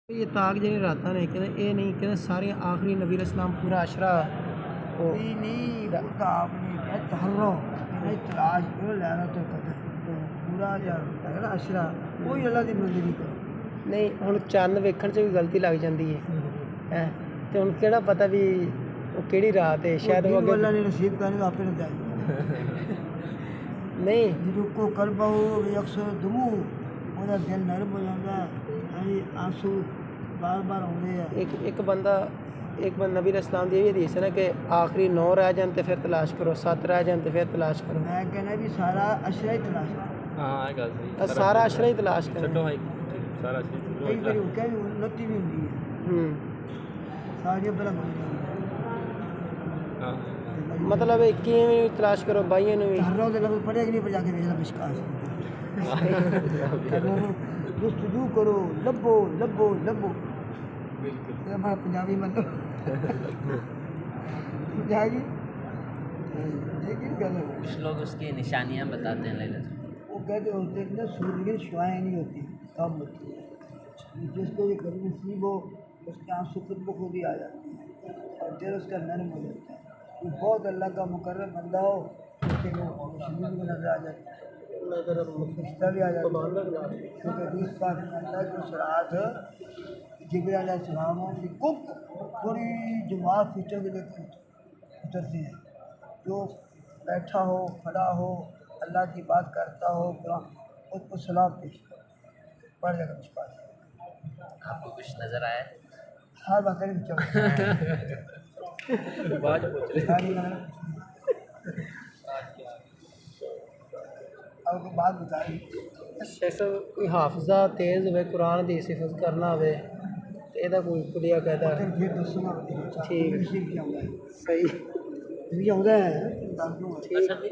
یہ طاق جہاں راتاں نے کہتے یہ نہیں کہتے سارے آخری نبی علیہ السلام پورا عشرہ نہیں وہ تو آپ نے کہا تحرو تلاش کرو لیلۃ القدر پورا جو عشرہ کوئی اللہ دی منظوری کرو نہیں ہن چند ویکھن چ بھی غلطی لگ جاندی ہے تے ہن کیڑا پتہ بھی وہ کیڑی رات ہے شاید وہ اگے اللہ نے نصیب کرنے آپ نے دے نہیں رکو قلبہ یکسر دمو وہ دل نرم ہو جاتا ہے آنسو بار بار آتے ہیں ایک بندہ نبی علیہ السلام دی یہ حدیث ہے نا کہ آخری 9 رہ جان تے پھر تلاش کرو 7 رہ جان تے پھر تلاش کرو میں کہنا بھی سارا عشرہ ہی تلاش کرو ہاں گل صحیح سارا عشرہ ہی تلاش کرو چھڈو سارا کئی باری ہو کہ 29 بھی ہوندی ہے ساری بلا ہاں مطلب کیویں تلاش کرو بھائیوں نے بھی ہر روز لفظ پڑھے کہ نہیں پڑھ جا کے میرا مشکاس جستجو کرو لبو لبو لبو بالکل ہمارا پنجابی مطلب جائے لیکن کچھ لوگ اس کی نشانیاں بتاتے ہیں لیلۃ وہ کہتے ہوتے ہیں نا سورج کی شعائیں نہیں ہوتی کم ہوتی ہے جس کو یہ کبھی نصیب ہو اس کے آنسو خود بخود ہی آ جاتی ہیں اور دل اس کا نرم ہو جاتا ہے وہ بہت اللہ کا مقرر بندہ ہو اس کے مشکل کو نظر آ جاتا ہے فرشتہ بھی آ جاتا ہے کیونکہ حدیث پاک میں آتا ہے جو سرات جبریل علیہ السلام کی کب پوری جماعت فرشتوں کے لیے اترتی ہے جو بیٹھا ہو کھڑا ہو اللہ کی بات کرتا ہو اس کو سلام پیش کرو پڑھ جائے گا مشکل آپ کو کچھ نظر آیا ہر بات کریں آپ کو بات بتائی شیخ صاحب کوئی حافظہ تیز ہوئے قرآن دی حفظ کرنا ہوئے تے ایدا کوئی کڑیا قاعدہ پھر دسوں گا ٹھیک کیا ہوگا صحیح یہ آتا ہے اصل بھی